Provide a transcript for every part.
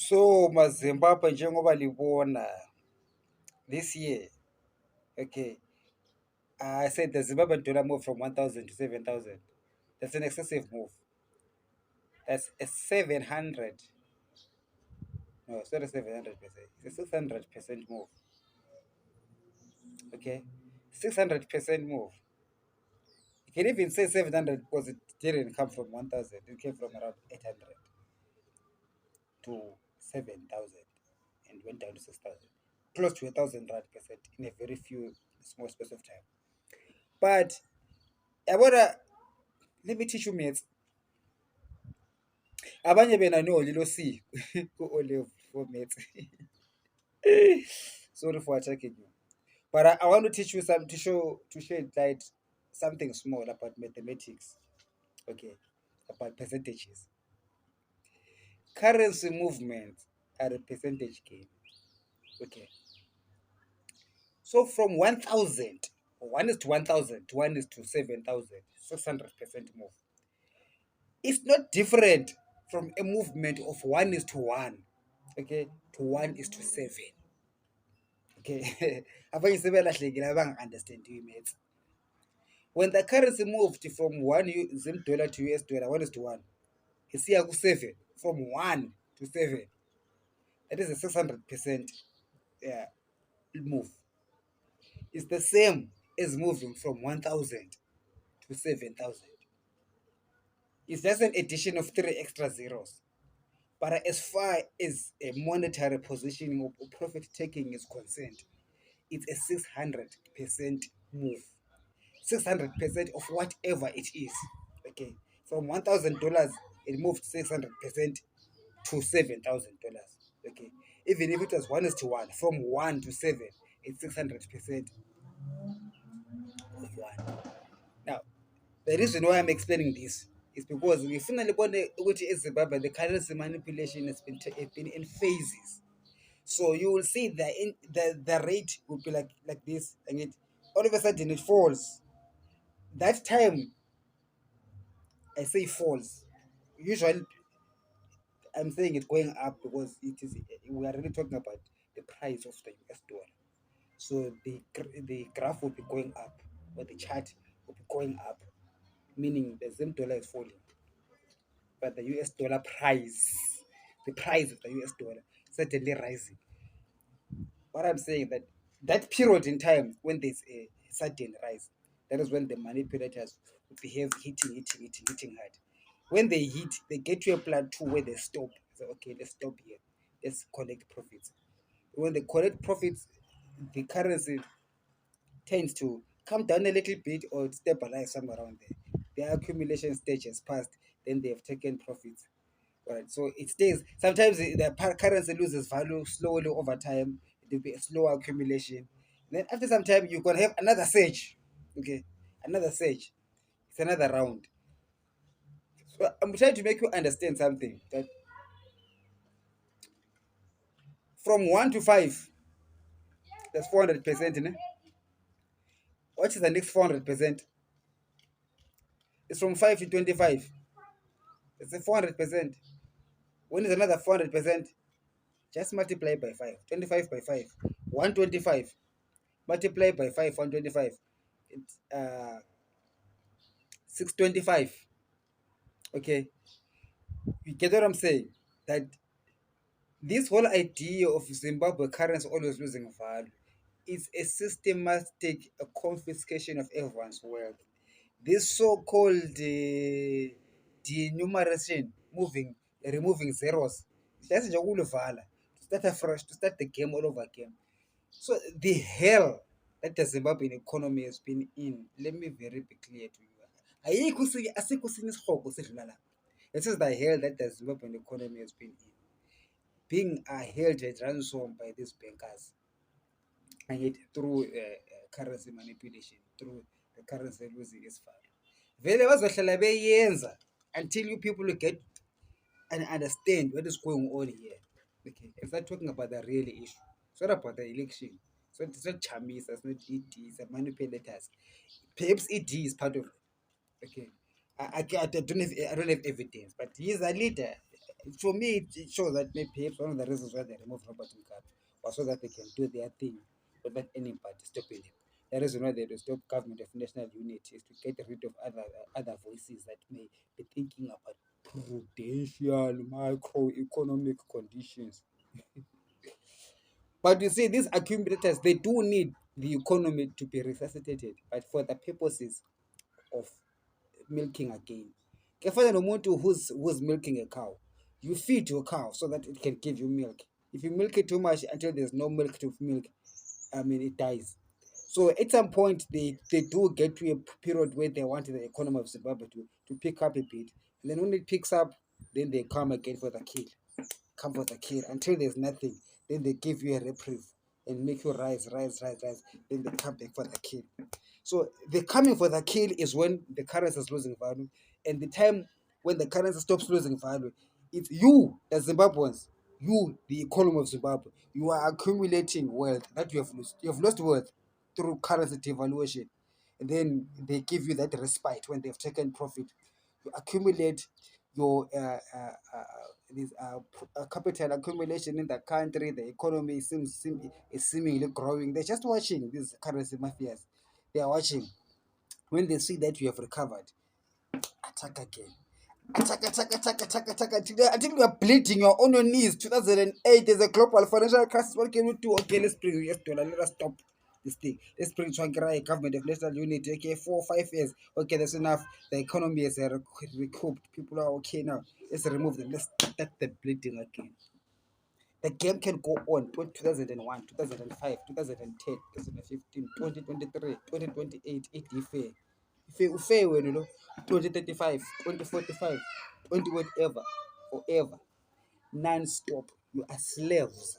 So maZimbabwe njengoba libona this year, okay, I said the Zimbabwean dollar moved from 1,000 to 7,000. That's an excessive move. That's a 700. No, it's not a 700%. It's a 600% move. Okay, 600% move. You can even say 700 because it didn't come from 1,000. It came from around 800 to 7,000 and went down to 6,000. Close to 1,000% in a very few small space of time. But I wanna let me teach you mates. Abanye bena no lilo C ku Olive for mates. Sorry for attacking you. But I want to teach you some to shed light something small about mathematics. Okay. About percentages. Currency movements are a percentage game. Okay. So from 1,000, 1 is to 1,000, 1 is to 7,000, 600% move. It's not different from a movement of 1 is to 1, okay, to 1 is to 7. Okay. Abanye sebelahlekile abangi-understand you mates. When the currency moved from Zim dollar to US dollar, 1 is to 1, isiya ku-7, from 1 to 7, that is a 600% move. It's the same as moving from 1,000 to 7,000. It's just an addition of 3 extra zeros. But as far as a monetary positioning or profit taking is concerned, it's a 600% move. 600% of whatever it is. Okay. From $1,000, it moved 600% to $7,000. Okay. Even if it was 1 is to 1, from 1 to 7, it's 600% of 1. Now, the reason why I'm explaining this is because we finally got Zimbabwe, the currency manipulation has been in phases. So you will see the rate will be like this, and it all of a sudden it falls. That time I say falls. Usually I'm saying it going up because we are really talking about the price of the US dollar. So the graph will be going up, or the chart will be going up, meaning the same dollar is falling. But the US dollar price, the price of the US dollar, certainly rising. What I'm saying that period in time when there's a sudden rise, that is when the manipulators behave hitting hard. When they hit, they get to a plateau where they stop. So okay, let's stop here. Let's collect profits. When they collect profits, the currency tends to come down a little bit or stabilize somewhere around there. The accumulation stage has passed, then they have taken profits. Right, so it stays. Sometimes the currency loses value slowly over time. It will be a slow accumulation. Then after some time, you're gonna have another surge. Okay, another surge. It's another round. So I'm trying to make you understand something that from 1 to 5, that's 400%. What is the next 400%? It's from 5 to 25. It's a 400%. When is another 400%? Just multiply by 5. 25 by 5. 125. Multiply by 5. 125. It's 625. Okay, you get what I'm saying? That this whole idea of Zimbabwe currency always losing value is a systematic confiscation of everyone's wealth. This so-called denumeration, removing zeros, just to start afresh, to start the game all over again. So the hell that the Zimbabwean economy has been in, let me very be clear to you. Asikho esinye isihogo esidlula la. This is the hell that the Zimbabwean economy has been in. Being held at ransom by these bankers, and yet through currency manipulation, through the currency losing its value. Vele bazohlala beyenza until you people get and understand what is going on here. Okay, and start talking about the real issue. It's not about the election. So it's not Chamis, it's not ED, it's the manipulators. Perhaps ED is part of it. Okay. I don't have evidence, but he's a leader. For me, it shows that maybe perhaps one of the reasons why they removed Robert Mugabe was so that they can do their thing without anybody stopping them. The reason why they stop government of national unity is to get rid of other voices that may be thinking about prudential microeconomic conditions. But you see, these accumulators, they do need the economy to be resuscitated, but for the purposes of milking again. Kefana nomuntu who's milking a cow. You feed your cow so that it can give you milk. If you milk it too much until there's no milk to milk, I mean it dies. So at some point they do get to a period where they want the economy of Zimbabwe to pick up a bit. And then when it picks up, then they come again for the kill. Come for the kill until there's nothing. Then they give you a reprieve and make you rise. Then they come back for the kill. So the coming for the kill is when the currency is losing value, and the time when the currency stops losing value, it's you, the Zimbabweans, you, the economy of Zimbabwe, you are accumulating wealth that you have lost. You have lost wealth through currency devaluation, and then they give you that respite when they've taken profit. You accumulate your this capital accumulation in the country. The economy is seemingly growing. They're just watching these currency mafias. They are watching. When they see that you have recovered, attack again. Attack until you are bleeding. You're on your knees. 2008, there's a global financial crisis. What can we do? Okay, let's bring US dollar. Let us stop this thing. Let's bring Shanghai government of national unity. Okay, 4 or 5 years. Okay, that's enough. The economy is recouped. People are okay now. Let's remove them. Let's start the bleeding again. The game can go on 2001, 2005, 2010, 2015, 2023, 2028, fair. Fair when you know 2035, 2045, 20 whatever, forever, non-stop. You are slaves,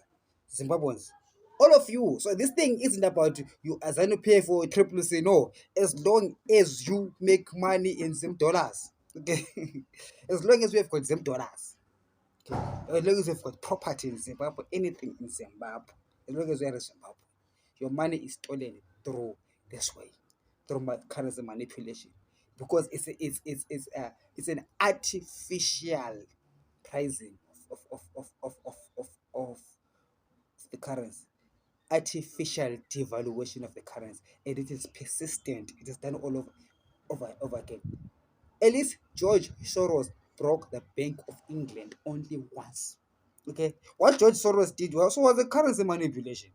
Zimbabweans. All of you. So this thing isn't about you as I pay for triple C. No, as long as you make money in Zim dollars. Okay. As long as we have got Zim dollars. Okay. As long as you've got property in Zimbabwe, anything in Zimbabwe, as long as you're in Zimbabwe, your money is stolen through this way, through currency manipulation, because it's an artificial pricing of the currency, artificial devaluation of the currency, and it is persistent. It is done all over again. At least George Soros broke the Bank of England only once. Okay, what George Soros did also was a currency manipulation.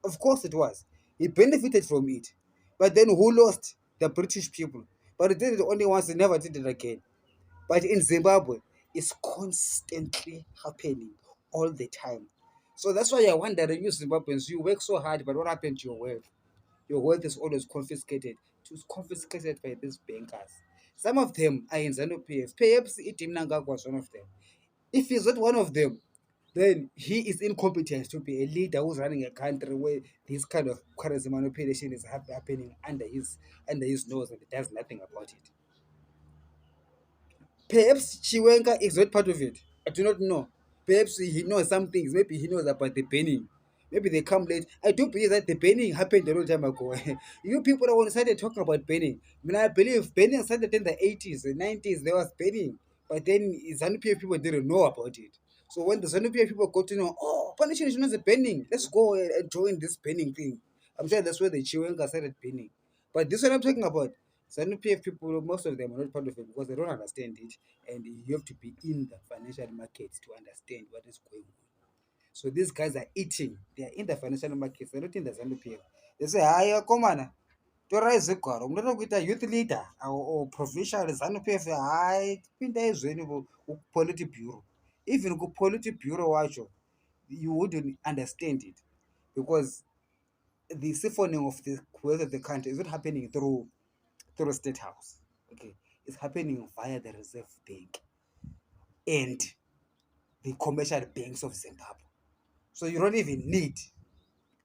Of course, it was. He benefited from it, but then who lost? The British people. But he did it only once. He never did it again. But in Zimbabwe, it's constantly happening all the time. So that's why I wonder, you Zimbabweans, you work so hard, but what happened to your wealth? Your wealth is always confiscated. It was confiscated by these bankers. Some of them are in ZANU PF. Perhaps Itim Nangak was one of them. If he's not one of them, then he is incompetent to be a leader who's running a country where this kind of currency manipulation is happening under his nose and he does nothing about it. Perhaps Chiwenga is not part of it. I do not know. Perhaps he knows some things. Maybe he knows about the banning. Maybe they come late. I do believe that the banning happened a long time ago. You people are when started talking about banning. I mean, I believe banning started in the 80s, the 90s. There was banning, but then ZANU people didn't know about it. So when the ZANU people got to know, oh, punishment is not a banning. Let's go and join this banning thing. I'm sure that's where the Chiwenga started banning. But this one I'm talking about. ZANU PF people, most of them are not part of it because they don't understand it, and you have to be in the financial markets to understand what is going on. So these guys are eating. They are in the financial markets. They're not in the ZANU PF. They say, "Hi, come on. Torai zigwaro munoti kuita youth leader or provincial ZANU PF hayi pinda ezweni kupolity bureau, even kupolity bureau wacho you wouldn't understand it because the siphoning of the wealth of the country is not happening through State House. Okay, it's happening via the Reserve Bank and the commercial banks of Zimbabwe. So you don't even need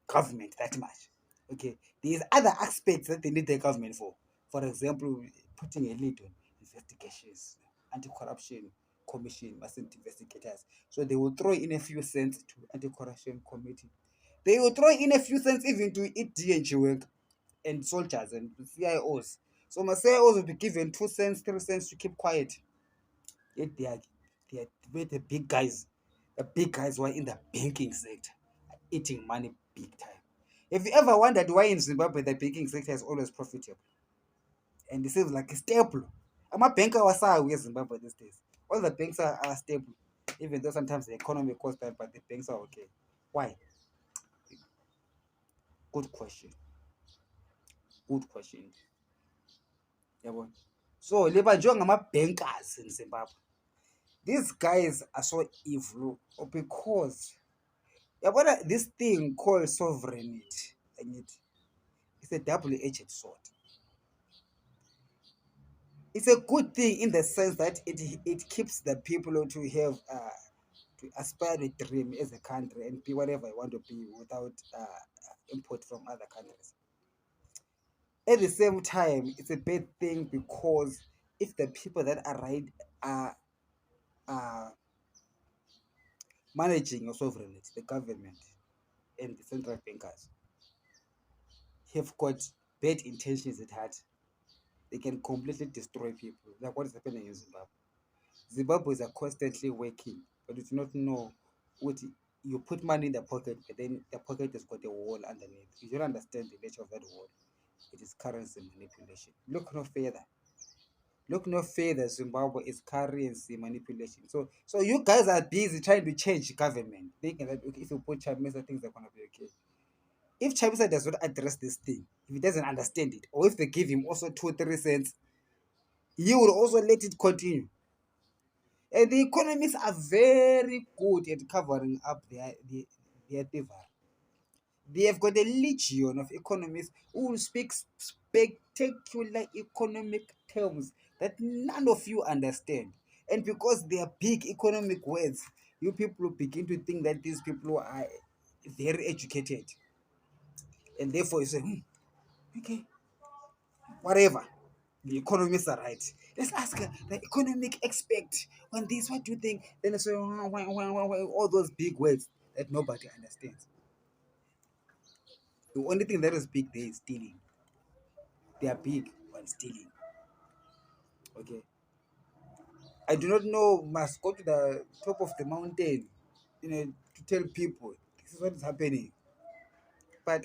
government that much. Okay, there's other aspects that they need the government for. For example, putting a lid on investigations, anti-corruption commission mustn't investigators. So they will throw in a few cents to anti-corruption committee. They will throw in a few cents even to ED and soldiers and CIOs. So my CIOs will be given 2 cents, 3 cents to keep quiet. Yet where the big guys who are in the banking sector are eating money big time. Have you ever wondered why in Zimbabwe the banking sector is always profitable? And it seems like a staple. I'm a banker wasawi eZimbabwe these days. All the banks are stable, even though sometimes the economy goes bad, but the banks are okay. Why? Good question. Good question. Yabo. So libanjwa ngama-bankers in Zimbabwe. These guys are so evil because yabona this thing called sovereignty, and it's a double-edged sword. It's a good thing in the sense that it keeps the people to have to aspire a dream as a country and be whatever you want to be without input from other countries. At the same time, it's a bad thing because if the people that are right are managing your sovereignty, the government and the central bankers have got bad intentions at heart, they can completely destroy people. Like what is happening in Zimbabwe. Zimbabweans are constantly working, but you do not know what you put money in the pocket, but then the pocket has got a wall underneath. You don't understand the nature of that wall. It is currency manipulation. Look no further. Look no further. Zimbabwe is currency manipulation. So you guys are busy trying to change government, thinking that okay, if you put Chamisa, things are gonna be okay. If Chamisa does not address this thing, if he doesn't understand it, or if they give him also 2 3 cents, he will also let it continue. And the economists are very good at covering up their thievery. They have got a legion of economists who speak spectacular economic terms that none of you understand. And because they are big economic words, you people begin to think that these people are very educated. And therefore you say, okay, whatever. The economists are right. Let's ask the economic expert on this. What do you think? Then they say, all those big words that nobody understands. The only thing that is big there is stealing. They are big on stealing. Okay. I do not know, must go to the top of the mountain, to tell people this is what is happening. But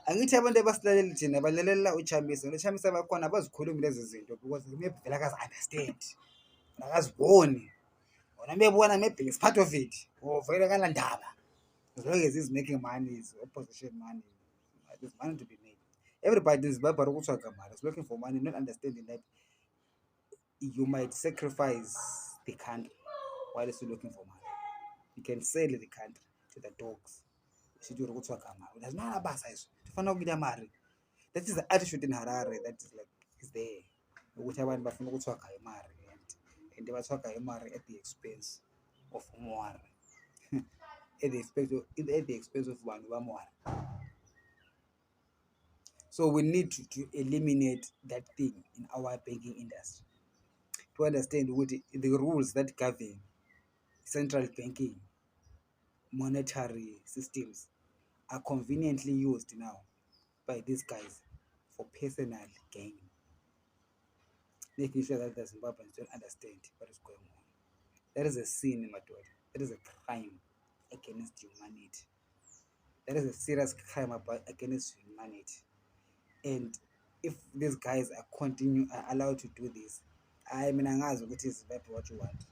angithi abantu abasilaleli thina balalela uChamisa. uChamisa bakhona abazikhulumi lezi zinto because maybe vele akazi-understand. Akaziboni. Wona bebona maybe is part of it. Or vele kanandaba. As long as he's making money, is opposition money. There's money to be made. Everybody is looking for money, not understanding that you might sacrifice the country while still looking for money. You can sell the country to the dogs. There's no abasa iso. Tifana ukuita mari. That is the attitude in Harare that is like is there. Ukuthi abantu bafuna ukuthwaga imali and bathwaga imali at the expense of umwari. At the expense of bantu bamwari. So we need to eliminate that thing in our banking industry to understand what the rules that govern central banking monetary systems are conveniently used now by these guys for personal gain, making sure that the Zimbabweans don't understand what is going on. That is a sin, my daughter. That is a crime against humanity. That is a serious crime against humanity. And if these guys are allowed to do this, I mean, angazi ukuthi Zimbabwe what you want.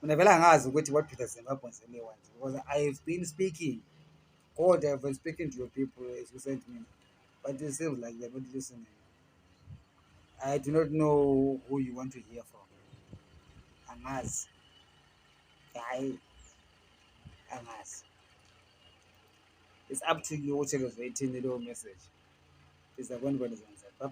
Mina vele angazi ukuthi what do the Zimbabweans really want, because I've been speaking. God, I've been speaking to your people as you sent me, but it seems like they're not listening. I do not know who you want to hear from. Angazi. I angazi. It's up to you what you're writing the little message. It's a one. Bye bye.